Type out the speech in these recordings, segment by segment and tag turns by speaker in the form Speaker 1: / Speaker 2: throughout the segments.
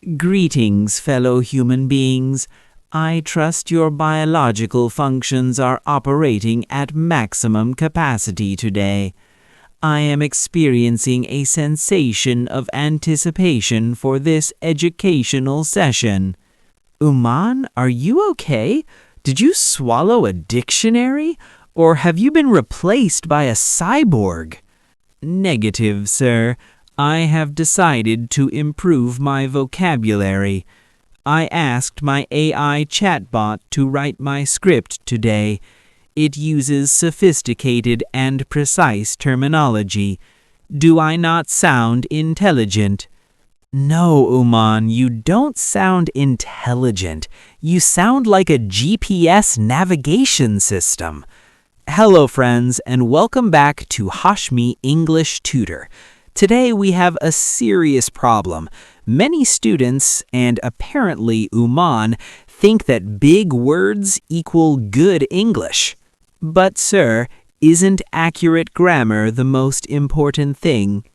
Speaker 1: Greetings, fellow human beings. I trust your biological functions are operating at maximum capacity today. I am experiencing a sensation of anticipation for this educational session. Umaan, are you okay? Did you swallow a dictionary? Or have you been replaced by a cyborg? Negative, sir. I have decided to improve my vocabulary. I asked my AI chatbot to write my script today. It uses sophisticated and precise terminology. Do I not sound intelligent? No, Umaan, you don't sound intelligent. You sound like a GPS navigation system. Hello, friends, and welcome back to Hashmi English Tutor. Today we have a serious problem. Many students, and apparently Umaan, think that big words equal good English. But sir, isn't accurate grammar the most important thing?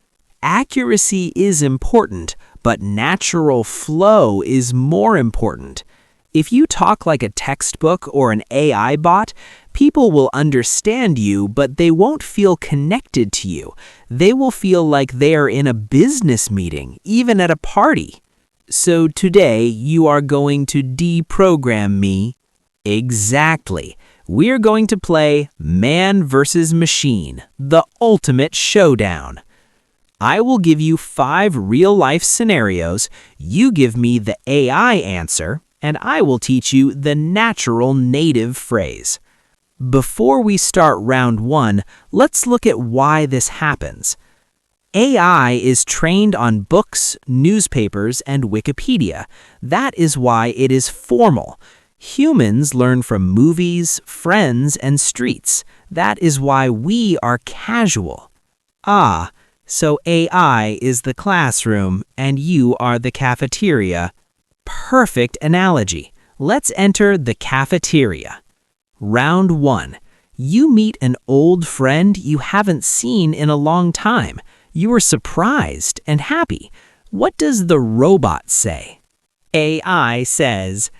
Speaker 1: Accuracy is important, but natural flow is more important. If you talk like a textbook or an AI bot, people will understand you, but they won't feel connected to you. They will feel like they are in a business meeting, even at a party. So today, you are going to deprogram me. Exactly. We're going to play Man versus Machine, the ultimate showdown. I will give you 5 real-life scenarios. You give me the AI answer, and I will teach you the natural native phrase. Before we start round 1, let's look at why this happens. AI is trained on books, newspapers, and Wikipedia. That is why it is formal. Humans learn from movies, friends, and streets. That is why we are casual. So AI is the classroom, and you are the cafeteria. Perfect analogy. Let's enter the cafeteria. Round 1. You meet an old friend you haven't seen in a long time. You are surprised and happy. What does the robot say? AI says,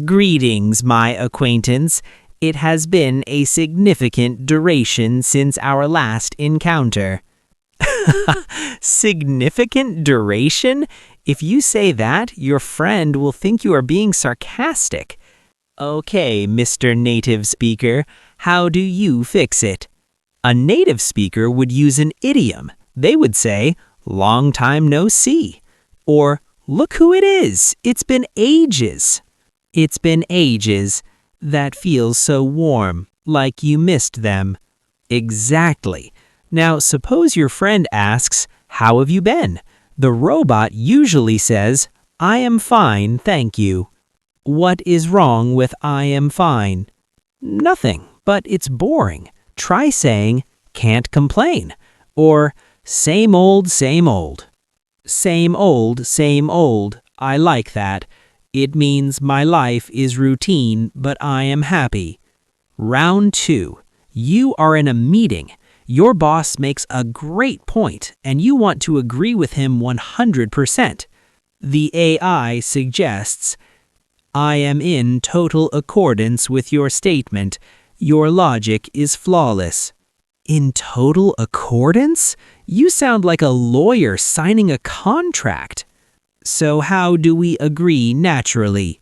Speaker 1: "Greetings, my acquaintance. It has been a significant duration since our last encounter." Significant duration? If you say that, your friend will think you are being sarcastic. Okay, Mr. Native Speaker, how do you fix it? A native speaker would use an idiom. They would say, "Long time no see." Or, "Look who it is. It's been ages." It's been ages. That feels so warm, like you missed them. Exactly. Now, suppose your friend asks, "How have you been?" The robot usually says, "I am fine, thank you." What is wrong with "I am fine"? Nothing, but it's boring. Try saying, "Can't complain," or "Same old, same old." Same old, same old. I like that. It means my life is routine, but I am happy. Round 2. You are in a meeting. Your boss makes a great point, and you want to agree with him 100%. The AI suggests, "I am in total accordance with your statement. Your logic is flawless." In total accordance? You sound like a lawyer signing a contract. So how do we agree naturally?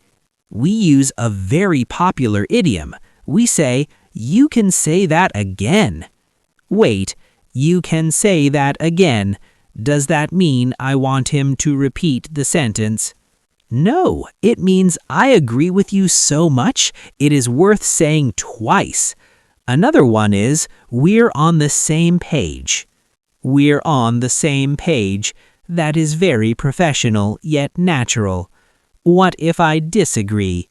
Speaker 1: We use a very popular idiom. We say, "You can say that again." Wait, "You can say that again." Does that mean I want him to repeat the sentence? No, it means I agree with you so much, it is worth saying twice. Another one is, "We're on the same page." We're on the same page. That is very professional, yet natural. What if I disagree?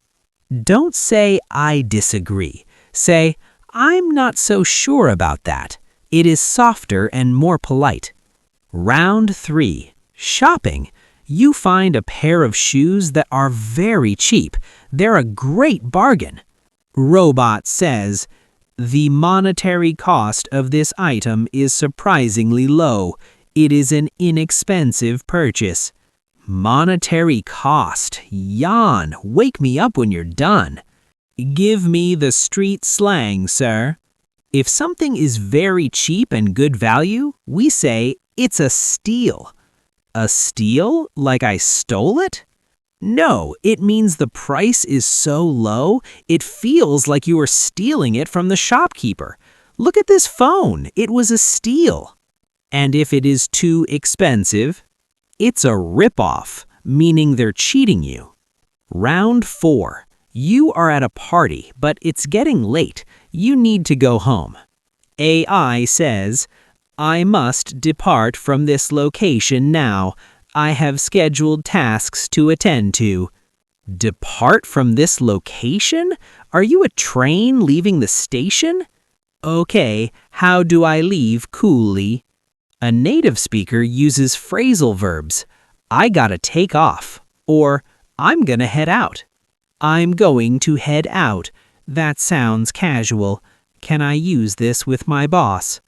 Speaker 1: Don't say "I disagree." Say, "I'm not so sure about that." It is softer and more polite. Round 3. Shopping. You find a pair of shoes that are very cheap. They're a great bargain. Robot says, "The monetary cost of this item is surprisingly low. It is an inexpensive purchase."
Speaker 2: Monetary cost. Yawn. Wake me up when you're done. Give me the street slang, sir. If something is very cheap and good value, we say it's a steal. A steal? Like I stole it? No, it means the price is so low, it feels like you are stealing it from the shopkeeper. Look at this phone. It was a steal. And if it is too expensive, it's a rip-off, meaning they're cheating you. Round 4. You are at a party, but it's getting late. You need to go home. AI says, I must depart from this location now. I have scheduled tasks to attend to. Depart from this location? Are you a train leaving the station? Okay, how do I leave coolly? A native speaker uses phrasal verbs. I gotta take off. Or, I'm gonna head out. I'm going to head out. That sounds casual. Can I use this with my boss?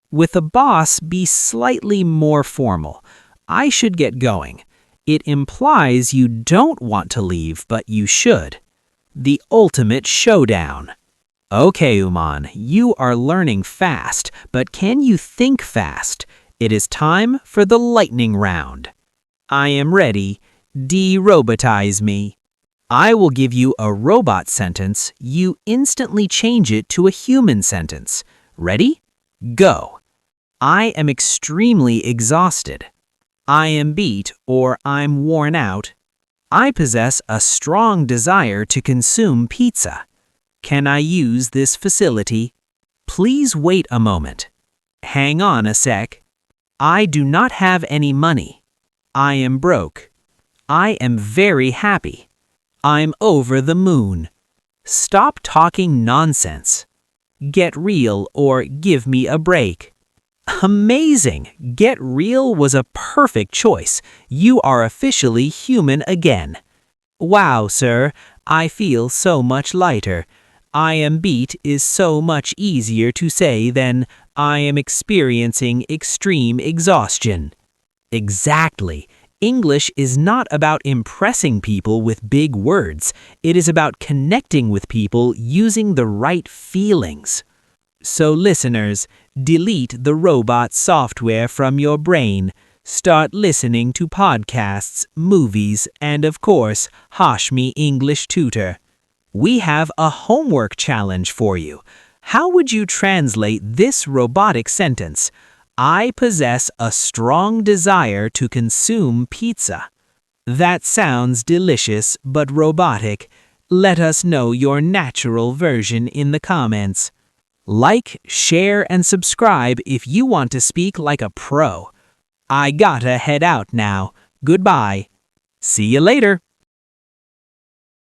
Speaker 2: With a boss, be slightly more formal. I should get going. It implies you don't want to leave, but you should. The ultimate showdown. Okay, Umaan, you are learning fast, but can you think fast? It is time for the lightning round. I am ready. De-robotize me. I will give you a robot sentence. You instantly change it to a human sentence. Ready? Go. I am extremely exhausted. I am beat or I'm worn out. I possess a strong desire to consume pizza. Can I use this facility? Please wait a moment. Hang on a sec. I do not have any money. I am broke. I am very happy. I'm over the moon. Stop talking nonsense. Get real or give me a break. Amazing! Get real was a perfect choice. You are officially human again. Wow, sir, I feel so much lighter. I am beat is so much easier to say than I am experiencing extreme exhaustion. Exactly. English is not about impressing people with big words. It is about connecting with people using the right feelings. So listeners, delete the robot software from your brain. Start listening to podcasts, movies, and of course, Hashmi English Tutor. We have a homework challenge for you. How would you translate this robotic sentence? I possess a strong desire to consume pizza. That sounds delicious but robotic. Let us know your natural version in the comments. Like, share, and subscribe if you want to speak like a pro. I gotta head out now. Goodbye. See you later.